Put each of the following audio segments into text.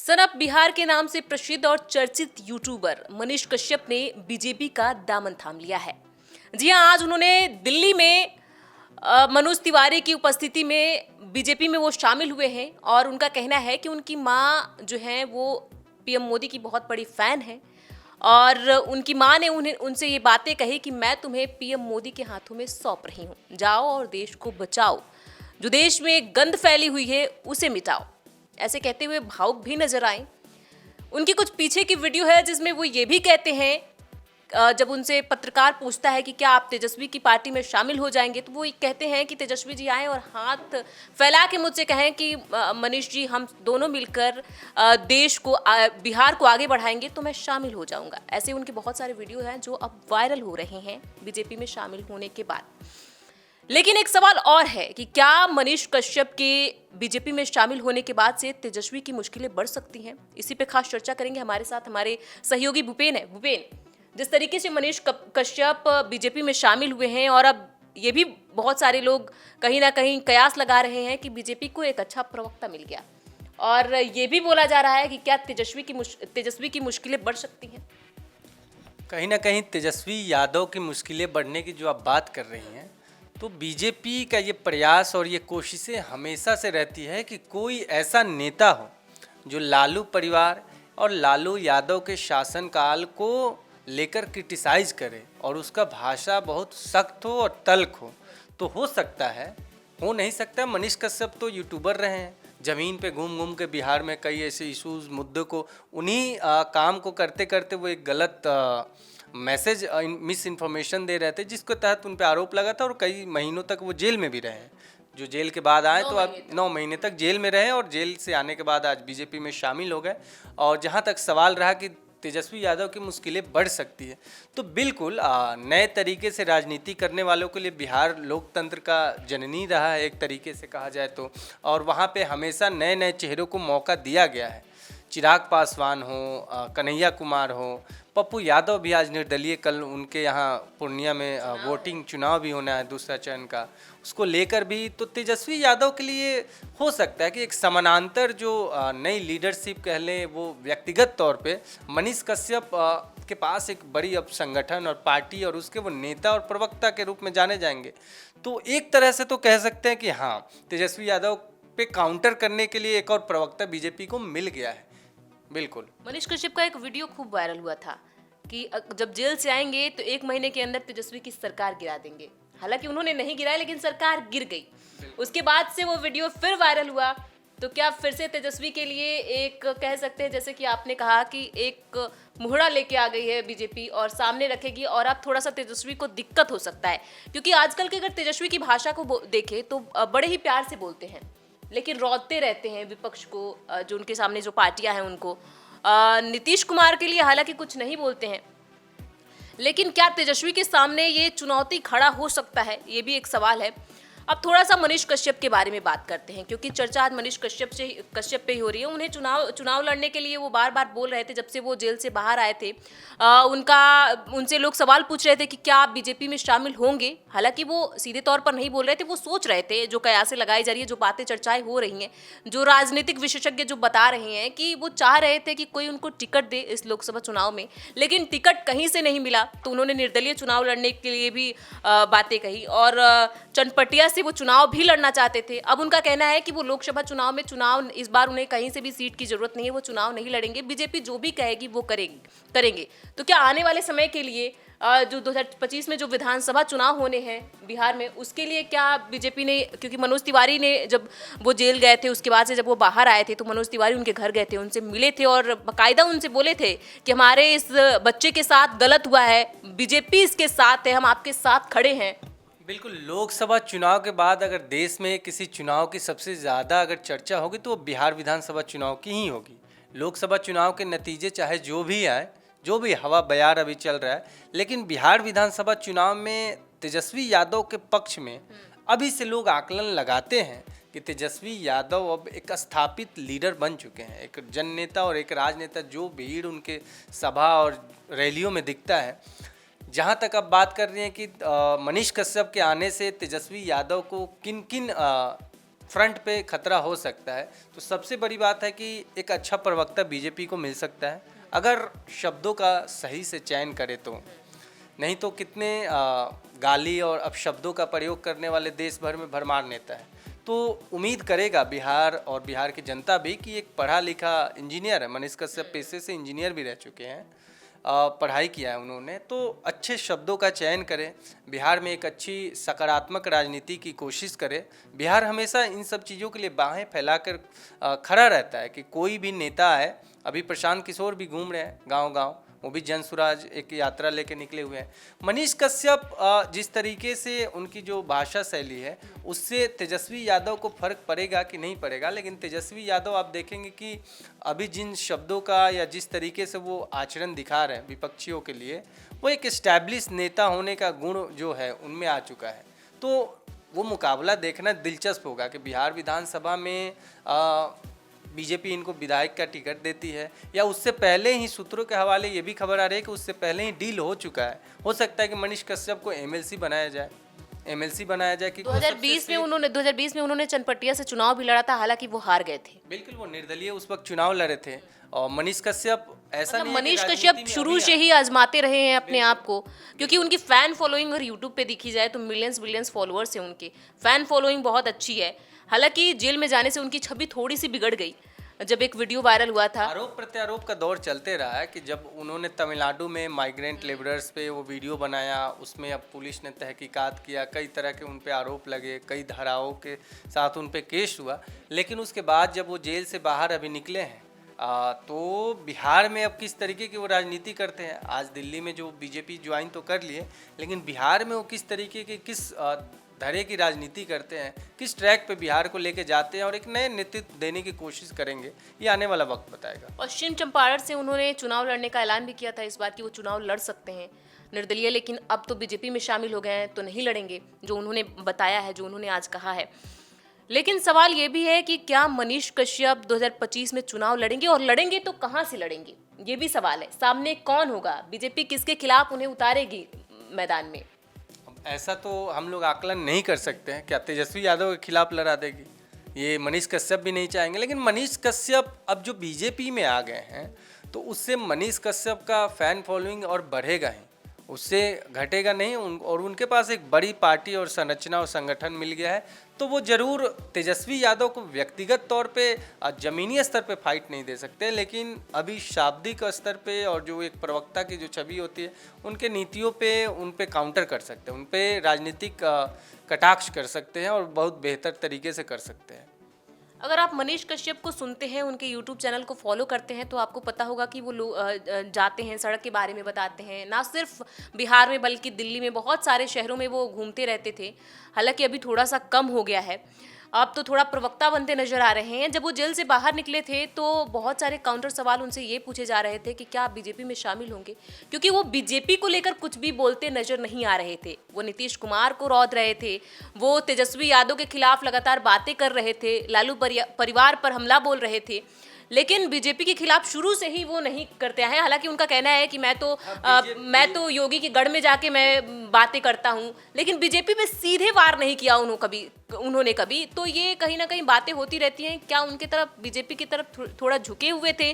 Snuff Bihar के नाम से प्रसिद्ध और चर्चित यूट्यूबर मनीष कश्यप ने बीजेपी का दामन थाम लिया है। जी हां, आज उन्होंने दिल्ली में मनोज तिवारी की उपस्थिति में बीजेपी में वो शामिल हुए हैं और उनका कहना है कि उनकी मां जो है वो पीएम मोदी की बहुत बड़ी फैन है और उनकी मां ने उन्हें उनसे ये बातें कही कि मैं तुम्हें पीएम मोदी के हाथों में सौंप रही हूं, जाओ और देश को बचाओ, जो देश में गंद फैली हुई है उसे मिटाओ। ऐसे कहते हुए भावुक भी नजर आए। उनकी कुछ पीछे की वीडियो है जिसमें वो ये भी कहते हैं, जब उनसे पत्रकार पूछता है कि क्या आप तेजस्वी की पार्टी में शामिल हो जाएंगे, तो वो कहते हैं कि तेजस्वी जी आए और हाथ फैला के मुझसे कहें कि मनीष जी हम दोनों मिलकर देश को बिहार को आगे बढ़ाएंगे तो मैं शामिल हो जाऊंगा। ऐसे उनके बहुत सारे वीडियो हैं जो अब वायरल हो रहे हैं बीजेपी में शामिल होने के बाद। लेकिन एक सवाल और है कि क्या मनीष कश्यप के बीजेपी में शामिल होने के बाद से तेजस्वी की मुश्किलें बढ़ सकती हैं? इसी पे खास चर्चा करेंगे। हमारे साथ हमारे सहयोगी भूपेन है। भूपेन, जिस तरीके से मनीष कश्यप बीजेपी में शामिल हुए हैं और अब ये भी बहुत सारे लोग कहीं ना कहीं कयास लगा रहे हैं कि बीजेपी को एक अच्छा प्रवक्ता मिल गया, और ये भी बोला जा रहा है कि क्या तेजस्वी की मुश्किलें बढ़ सकती हैं? कहीं ना कहीं तेजस्वी यादव की मुश्किलें बढ़ने की जो आप बात कर रही हैं, तो बीजेपी का ये प्रयास और ये कोशिशें हमेशा से रहती है कि कोई ऐसा नेता हो जो लालू परिवार और लालू यादव के शासनकाल को लेकर क्रिटिसाइज करे और उसका भाषा बहुत सख्त हो और तल्ख हो। हो सकता है, हो नहीं सकता। मनीष कश्यप तो यूट्यूबर रहे हैं, ज़मीन पे घूम घूम के बिहार में कई ऐसे इश्यूज़ मुद्दे को उन्हीं काम को करते करते वो एक गलत मैसेज मिस इन्फॉर्मेशन दे रहे थे, जिसके तहत उन पे आरोप लगा था और कई महीनों तक वो जेल में भी रहे हैं। जो जेल के बाद आए तो अब 9 महीने तक जेल में रहे और जेल से आने के बाद आज बीजेपी में शामिल हो गए। और जहाँ तक सवाल रहा कि तेजस्वी यादव की मुश्किलें बढ़ सकती है, तो बिल्कुल नए तरीके से राजनीति करने वालों के लिए बिहार लोकतंत्र का जननी रहा है एक तरीके से कहा जाए तो। और वहाँ पे हमेशा नए नए चेहरों को मौका दिया गया है। चिराग पासवान हो, कन्हैया कुमार हो, पप्पू यादव भी आज निर्दलीय, कल उनके यहाँ पूर्णिया में वोटिंग चुनाव भी होना है दूसरा चरण का, उसको लेकर भी। तो तेजस्वी यादव के लिए हो सकता है कि एक समानांतर जो नई लीडरशिप कह लें, वो व्यक्तिगत तौर पे मनीष कश्यप के पास एक बड़ी अब संगठन और पार्टी और उसके वो नेता और प्रवक्ता के रूप में जाने जाएंगे। तो एक तरह से तो कह सकते हैं कि हाँ, तेजस्वी यादव पे काउंटर करने के लिए एक और प्रवक्ता बीजेपी को मिल गया है। बिल्कुल। मनीष कश्यप का एक वीडियो खूब वायरल हुआ था कि जब जेल से आएंगे तो 1 महीने के अंदर तेजस्वी की सरकार गिरा देंगे। हालांकि उन्होंने नहीं गिराया, लेकिन सरकार गिर गई। उसके बाद से वो वीडियो फिर वायरल हुआ। तो क्या फिर से तेजस्वी के लिए एक कह सकते हैं, जैसे कि आपने कहा कि एक मुहरा लेके आ गई है बीजेपी और सामने रखेगी, और अब थोड़ा सा तेजस्वी को दिक्कत हो सकता है, क्योंकि आजकल के अगर तेजस्वी की भाषा को देखें तो बड़े ही प्यार से बोलते हैं, लेकिन रौदते रहते हैं विपक्ष को, जो उनके सामने जो पार्टियां हैं उनको। नीतीश कुमार के लिए हालांकि कुछ नहीं बोलते हैं, लेकिन क्या तेजस्वी के सामने ये चुनौती खड़ा हो सकता है, ये भी एक सवाल है। अब थोड़ा सा मनीष कश्यप के बारे में बात करते हैं, क्योंकि चर्चा आज मनीष कश्यप पे ही हो रही है। उन्हें चुनाव लड़ने के लिए वो बार बार बोल रहे थे, जब से वो जेल से बाहर आए थे। उनसे लोग सवाल पूछ रहे थे कि क्या आप बीजेपी में शामिल होंगे। हालांकि वो सीधे तौर पर नहीं बोल रहे थे, वो सोच रहे थे। जो कयासें लगाई जा रही है, जो बातें चर्चाएं हो रही हैं, जो राजनीतिक विशेषज्ञ जो बता रहे हैं कि वो चाह रहे थे कि कोई उनको टिकट दे इस लोकसभा चुनाव में, लेकिन टिकट कहीं से नहीं मिला। तो उन्होंने निर्दलीय चुनाव लड़ने के लिए भी बातें कही और चनपटिया से वो चुनाव भी लड़ना चाहते थे। अब उनका कहना है कि वो लोकसभा चुनाव इस बार उन्हें कहीं से भी सीट की जरूरत नहीं है, वो चुनाव नहीं लड़ेंगे, बीजेपी जो भी कहेगी वो करेंगे। तो क्या आने वाले समय के लिए जो 2025 में जो विधानसभा चुनाव होने हैं बिहार में, उसके लिए क्या बीजेपी ने, क्योंकि मनोज तिवारी ने जब वो जेल गए थे, उसके बाद से जब वो बाहर आए थे तो मनोज तिवारी उनके घर गए थे, उनसे मिले थे और बाकायदा उनसे बोले थे कि हमारे इस बच्चे के साथ गलत हुआ है, बीजेपी इसके साथ है, हम आपके साथ खड़े हैं। बिल्कुल। लोकसभा चुनाव के बाद अगर देश में किसी चुनाव की सबसे ज़्यादा अगर चर्चा होगी तो वो बिहार विधानसभा चुनाव की ही होगी। लोकसभा चुनाव के नतीजे चाहे जो भी आए, जो भी हवा बयार अभी चल रहा है, लेकिन बिहार विधानसभा चुनाव में तेजस्वी यादव के पक्ष में अभी से लोग आकलन लगाते हैं कि तेजस्वी यादव अब एक स्थापित लीडर बन चुके हैं, एक जननेता और एक राजनेता। जो भीड़ उनके सभा और रैलियों में दिखता है, जहाँ तक अब बात कर रही हैं कि मनीष कश्यप के आने से तेजस्वी यादव को किन किन फ्रंट पे खतरा हो सकता है। तो सबसे बड़ी बात है कि एक अच्छा प्रवक्ता बीजेपी को मिल सकता है अगर शब्दों का सही से चयन करे तो। नहीं तो कितने गाली और अपशब्दों का प्रयोग करने वाले देश भर में भरमार नेता है। तो उम्मीद करेगा बिहार और बिहार की जनता भी कि एक पढ़ा लिखा इंजीनियर है, मनीष कश्यप पेशे से इंजीनियर भी रह चुके हैं, पढ़ाई किया है उन्होंने, तो अच्छे शब्दों का चयन करें, बिहार में एक अच्छी सकारात्मक राजनीति की कोशिश करें। बिहार हमेशा इन सब चीज़ों के लिए बाहें फैलाकर खड़ा रहता है कि कोई भी नेता आए। अभी प्रशांत किशोर भी घूम रहे हैं गांव-गांव, वो भी जन स्वराज एक यात्रा लेके निकले हुए हैं। मनीष कश्यप जिस तरीके से उनकी जो भाषा शैली है उससे तेजस्वी यादव को फर्क पड़ेगा कि नहीं पड़ेगा, लेकिन तेजस्वी यादव आप देखेंगे कि अभी जिन शब्दों का या जिस तरीके से वो आचरण दिखा रहे हैं विपक्षियों के लिए, वो एक एस्टैब्लिश नेता होने का गुण जो है उनमें आ चुका है। तो वो मुकाबला देखना दिलचस्प होगा कि बिहार विधानसभा में बीजेपी इनको विधायक का टिकट देती है या उससे पहले ही, सूत्रों के हवाले ये भी खबर आ रही है कि उससे पहले ही डील हो चुका है। हो सकता है कि मनीष कश्यप को एमएलसी बनाया जाए कि 2020 में उन्होंने चनपटिया से चुनाव भी लड़ा था, हालांकि वो हार गए थे। बिल्कुल, वो निर्दलीय उस वक्त चुनाव लड़े थे। और मनीष कश्यप ऐसा नहीं है कि मनीष राजनीति कश्यप में शुरू अभी से ही आजमाते रहे हैं अपने आप को, क्योंकि उनकी फैन फॉलोइंग और यूट्यूब पे देखी जाए तो मिलियंस बिलियंस फॉलोअर्स हैं उनके, फैन फॉलोइंग बहुत अच्छी है। हालांकि जेल में जाने से उनकी छवि थोड़ी सी बिगड़ गई जब एक वीडियो वायरल हुआ था। आरोप प्रत्यारोप का दौर चलते रहा है कि जब उन्होंने तमिलनाडु में माइग्रेंट लेबरर्स पे वो वीडियो बनाया, उसमें अब पुलिस ने तहकीकात किया, कई तरह के उन पे आरोप लगे, कई धाराओं के साथ उन पे केस हुआ। लेकिन उसके बाद जब वो जेल से बाहर अभी निकले हैं तो बिहार में अब किस तरीके की वो राजनीति करते हैं। आज दिल्ली में जो बीजेपी ज्वाइन तो कर लिए, लेकिन बिहार में वो किस तरीके की किस धैर्य की राजनीति करते हैं, किस ट्रैक पे बिहार को लेके जाते हैं और एक नए नेतृत्व देने की कोशिश करेंगे, ये आने वाला वक्त बताएगा। पश्चिम चंपारण से उन्होंने चुनाव लड़ने का ऐलान भी किया था इस बार कि वो चुनाव लड़ सकते हैं निर्दलीय, लेकिन अब तो बीजेपी में शामिल हो गए हैं तो नहीं लड़ेंगे, जो उन्होंने बताया है, जो उन्होंने आज कहा है। लेकिन सवाल ये भी है कि क्या मनीष कश्यप 2025 में चुनाव लड़ेंगे, और लड़ेंगे तो कहाँ से लड़ेंगे, ये भी सवाल है। सामने कौन होगा, बीजेपी किसके खिलाफ उन्हें उतारेगी मैदान में? ऐसा तो हम लोग आकलन नहीं कर सकते हैं, क्या तेजस्वी यादव के खिलाफ लड़ा देगी, ये मनीष कश्यप भी नहीं चाहेंगे। लेकिन मनीष कश्यप अब जो बीजेपी में आ गए हैं तो उससे मनीष कश्यप का फैन फॉलोइंग और बढ़ेगा ही, उससे घटेगा नहीं। और उनके पास एक बड़ी पार्टी और संरचना और संगठन मिल गया है, तो वो जरूर तेजस्वी यादव को व्यक्तिगत तौर पे जमीनी स्तर पे फाइट नहीं दे सकते, लेकिन अभी शाब्दिक स्तर पे और जो एक प्रवक्ता की जो छवि होती है उनके नीतियों पे, उन पे काउंटर कर सकते हैं, उन पे राजनीतिक कटाक्ष कर सकते हैं और बहुत बेहतर तरीके से कर सकते हैं। अगर आप मनीष कश्यप को सुनते हैं, उनके यूट्यूब चैनल को फॉलो करते हैं, तो आपको पता होगा कि वो लोग जाते हैं, सड़क के बारे में बताते हैं, ना सिर्फ बिहार में बल्कि दिल्ली में बहुत सारे शहरों में वो घूमते रहते थे। हालांकि अभी थोड़ा सा कम हो गया है, अब तो थोड़ा प्रवक्ता बनते नजर आ रहे हैं। जब वो जेल से बाहर निकले थे तो बहुत सारे काउंटर सवाल उनसे ये पूछे जा रहे थे कि क्या आप बीजेपी में शामिल होंगे, क्योंकि वो बीजेपी को लेकर कुछ भी बोलते नजर नहीं आ रहे थे। वो नीतीश कुमार को रौंद रहे थे, वो तेजस्वी यादव के खिलाफ लगातार बातें कर रहे थे, लालू परिवार पर हमला बोल रहे थे, लेकिन बीजेपी के खिलाफ शुरू से ही वो नहीं करते हैं। हालांकि उनका कहना है कि मैं तो योगी के गढ़ में जाके मैं बातें करता हूं, लेकिन बीजेपी में सीधे वार नहीं किया उन्होंने कभी। तो ये कहीं ना कहीं बातें होती रहती हैं। क्या उनके तरफ, बीजेपी की तरफ थोड़ा झुके हुए थे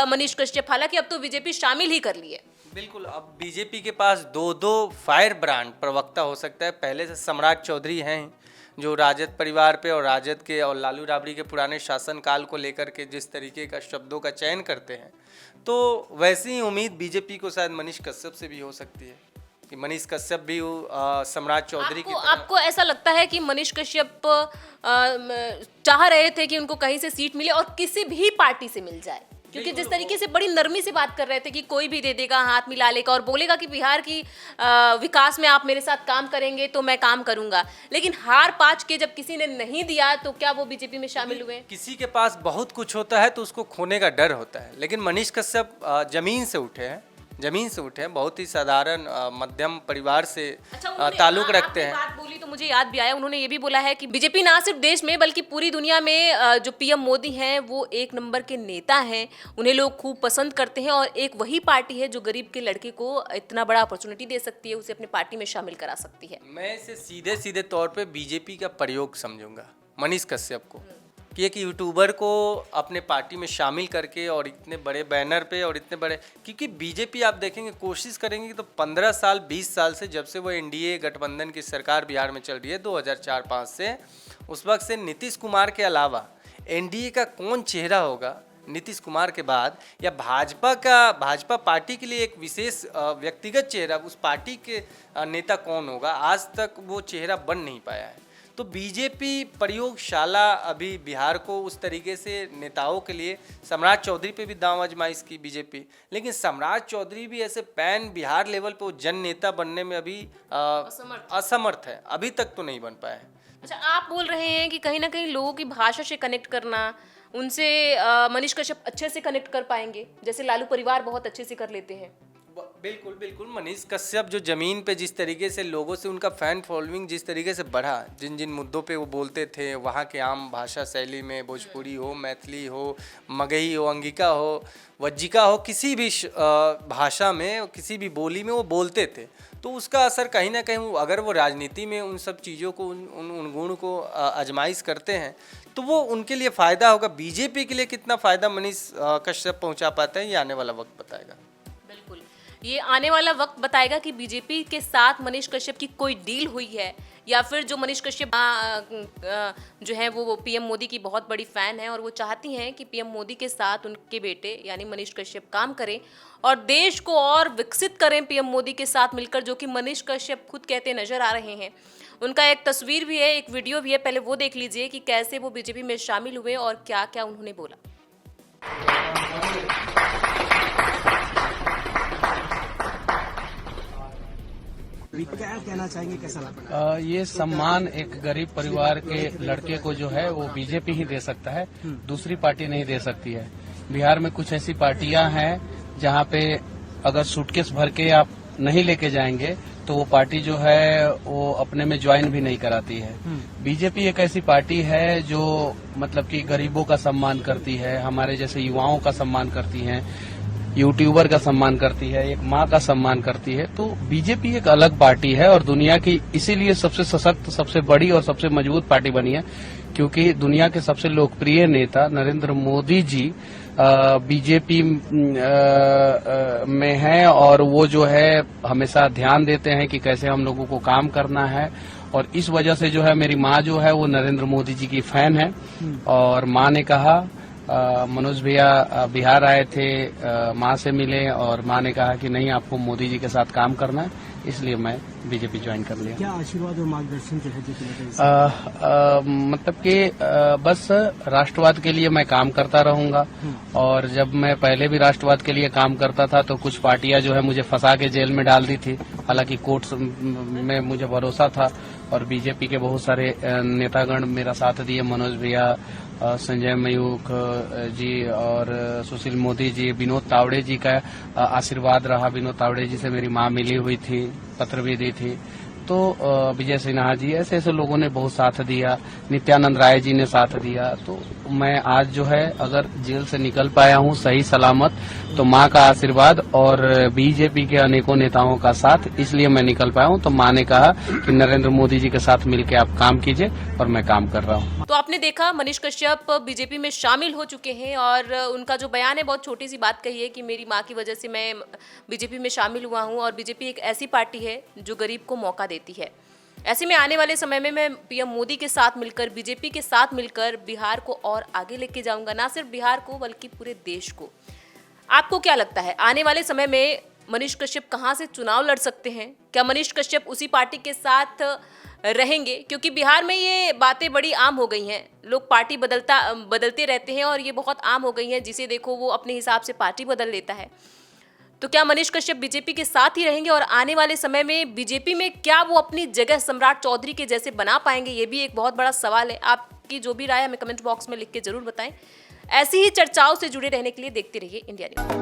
मनीष कश्यप? हालांकि अब तो बीजेपी शामिल ही कर लिए। बिल्कुल, अब बीजेपी के पास दो फायर ब्रांड प्रवक्ता हो सकता है। पहले से सम्राट चौधरी हैं जो राजद परिवार पे और राजद के और लालू राबड़ी के पुराने शासनकाल को लेकर के जिस तरीके का शब्दों का चयन करते हैं, तो वैसी ही उम्मीद बीजेपी को शायद मनीष कश्यप से भी हो सकती है कि मनीष कश्यप भी सम्राट चौधरी की तरह। आपको ऐसा लगता है कि मनीष कश्यप चाह रहे थे कि उनको कहीं से सीट मिले और किसी भी पार्टी से मिल जाए, क्योंकि जिस तरीके से बड़ी नरमी से बात कर रहे थे कि कोई भी दे देगा, हाथ मिला लेगा और बोलेगा कि बिहार की विकास में आप मेरे साथ काम करेंगे तो मैं काम करूंगा, लेकिन हार पाँच के जब किसी ने नहीं दिया तो क्या वो बीजेपी में शामिल हुए? किसी के पास बहुत कुछ होता है तो उसको खोने का डर होता है, लेकिन मनीष कश्यप जमीन से उठे हैं, बहुत ही साधारण मध्यम परिवार से ताल्लुक रखते हैं। बात बोली तो मुझे याद भी आया, उन्होंने ये भी बोला है कि बीजेपी ना सिर्फ देश में बल्कि पूरी दुनिया में जो पीएम मोदी हैं वो एक नंबर के नेता हैं, उन्हें लोग खूब पसंद करते हैं और एक वही पार्टी है जो गरीब के लड़के को इतना बड़ा अपॉर्चुनिटी दे सकती है, उसे अपनी पार्टी में शामिल करा सकती है। मैं इसे सीधे तौर पे बीजेपी का प्रयोग समझूंगा मनीष कश्यप को कि एक यूट्यूबर को अपने पार्टी में शामिल करके और इतने बड़े बैनर पे और इतने बड़े, क्योंकि बीजेपी आप देखेंगे कोशिश करेंगे तो 15 साल 20 साल से जब से वो एनडीए गठबंधन की सरकार बिहार में चल रही है 2004-05 से, उस वक्त से नीतीश कुमार के अलावा एनडीए का कौन चेहरा होगा नीतीश कुमार के बाद, या भाजपा पार्टी के लिए एक विशेष व्यक्तिगत चेहरा उस पार्टी के नेता कौन होगा, आज तक वो चेहरा बन नहीं पाया है। तो बीजेपी प्रयोगशाला अभी बिहार को उस तरीके से नेताओं के लिए, सम्राट चौधरी पे भी दांव आजमाइश की बीजेपी, लेकिन सम्राट चौधरी भी ऐसे पैन बिहार लेवल पे वो जन नेता बनने में अभी असमर्थ है, अभी तक तो नहीं बन पाया है। अच्छा, आप बोल रहे हैं कि कहीं ना कहीं लोगों की भाषा से कनेक्ट करना, उनसे मनीष कश्यप अच्छे से कनेक्ट कर पाएंगे, जैसे लालू परिवार बहुत अच्छे से कर लेते हैं। बिल्कुल बिल्कुल, मनीष कश्यप जो ज़मीन पे जिस तरीके से लोगों से उनका फ़ैन फॉलोइंग जिस तरीके से बढ़ा, जिन जिन मुद्दों पे वो बोलते थे, वहाँ के आम भाषा शैली में, भोजपुरी हो, मैथिली हो, मगही हो, अंगिका हो, वज्जिका हो, किसी भी भाषा में, किसी भी बोली में वो बोलते थे, तो उसका असर कहीं ना कहीं अगर वो राजनीति में उन सब चीज़ों को, उन गुण को आजमाइश करते हैं तो वो उनके लिए फ़ायदा होगा। बीजेपी के लिए कितना फ़ायदा मनीष कश्यप पहुँचा पाते हैं, ये आने वाला वक्त बताएगा। बिल्कुल, ये आने वाला वक्त बताएगा कि बीजेपी के साथ मनीष कश्यप की कोई डील हुई है, या फिर जो मनीष कश्यप जो है वो पीएम मोदी की बहुत बड़ी फ़ैन है और वो चाहती हैं कि पीएम मोदी के साथ उनके बेटे यानी मनीष कश्यप काम करें और देश को और विकसित करें पीएम मोदी के साथ मिलकर, जो कि मनीष कश्यप खुद कहते नज़र आ रहे हैं। उनका एक तस्वीर भी है, एक वीडियो भी है, पहले वो देख लीजिए कि कैसे वो बीजेपी में शामिल हुए और क्या क्या उन्होंने बोला। क्या कहना चाहेंगे, कैसा लगा? ये सम्मान एक गरीब परिवार के लड़के को जो है वो बीजेपी ही दे सकता है, दूसरी पार्टी नहीं दे सकती है। बिहार में कुछ ऐसी पार्टियां हैं जहां पे अगर सूटकेस भर के आप नहीं लेके जाएंगे तो वो पार्टी जो है वो अपने में ज्वाइन भी नहीं कराती है। बीजेपी एक ऐसी पार्टी है जो मतलब कि गरीबों का सम्मान करती है, हमारे जैसे युवाओं का सम्मान करती है, यूट्यूबर का सम्मान करती है, एक माँ का सम्मान करती है। तो बीजेपी एक अलग पार्टी है और दुनिया की इसीलिए सबसे सशक्त, सबसे बड़ी और सबसे मजबूत पार्टी बनी है, क्योंकि दुनिया के सबसे लोकप्रिय नेता नरेंद्र मोदी जी बीजेपी में हैं और वो जो है हमेशा ध्यान देते हैं कि कैसे हम लोगों को काम करना है। और इस वजह से जो है मेरी माँ जो है वो नरेंद्र मोदी जी की फैन है और माँ ने कहा, मनोज भैया बिहार आए थे, माँ से मिले और माँ ने कहा कि नहीं आपको मोदी जी के साथ काम करना है, इसलिए मैं बीजेपी ज्वाइन कर लिया। क्या आशीर्वाद और मार्गदर्शन जो है मतलब कि बस राष्ट्रवाद के लिए मैं काम करता रहूंगा। और जब मैं पहले भी राष्ट्रवाद के लिए काम करता था तो कुछ पार्टियां जो है मुझे फंसा के जेल में डाल दी थी, हालांकि कोर्ट में मुझे भरोसा था और बीजेपी के बहुत सारे नेतागण मेरा साथ दिए, मनोज भैया, संजय मयूख जी और सुशील मोदी जी, विनोद तावड़े जी का आशीर्वाद रहा। विनोद तावड़े जी से मेरी माँ मिली हुई थी, पत्र भी दी थी। तो विजय सिन्हा जी, ऐसे ऐसे लोगों ने बहुत साथ दिया, नित्यानंद राय जी ने साथ दिया। तो मैं आज जो है अगर जेल से निकल पाया हूँ सही सलामत तो माँ का आशीर्वाद और बीजेपी के अनेकों नेताओं का साथ, इसलिए मैं निकल पाया हूँ। तो माँ ने कहा कि नरेंद्र मोदी जी के साथ मिलकर आप काम कीजिए और मैं काम कर रहा हूँ। तो आपने देखा मनीष कश्यप बीजेपी में शामिल हो चुके हैं और उनका जो बयान है बहुत छोटी सी बात कही है कि मेरी माँ की वजह से मैं बीजेपी में शामिल हुआ हूँ और बीजेपी एक ऐसी पार्टी है जो गरीब को मौका देती है। ऐसे में आने वाले समय में मैं पीएम मोदी के साथ मिलकर, बीजेपी के साथ मिलकर बिहार को और आगे लेके जाऊंगा, ना सिर्फ बिहार को बल्कि पूरे देश को। आपको क्या लगता है आने वाले समय में मनीष कश्यप कहां से चुनाव लड़ सकते हैं? क्या मनीष कश्यप उसी पार्टी के साथ रहेंगे? क्योंकि बिहार में ये बातें बड़ी आम हो गई हैं, लोग पार्टी बदलते रहते हैं और ये बहुत आम हो गई हैं, जिसे देखो वो अपने हिसाब से पार्टी बदल लेता है। तो क्या मनीष कश्यप बीजेपी के साथ ही रहेंगे और आने वाले समय में बीजेपी में क्या वो अपनी जगह सम्राट चौधरी के जैसे बना पाएंगे? ये भी एक बहुत बड़ा सवाल है। आपकी जो भी राय हमें कमेंट बॉक्स में लिख के जरूर बताएं। ऐसी ही चर्चाओं से जुड़े रहने के लिए देखते रहिए इंडिया न्यूज़।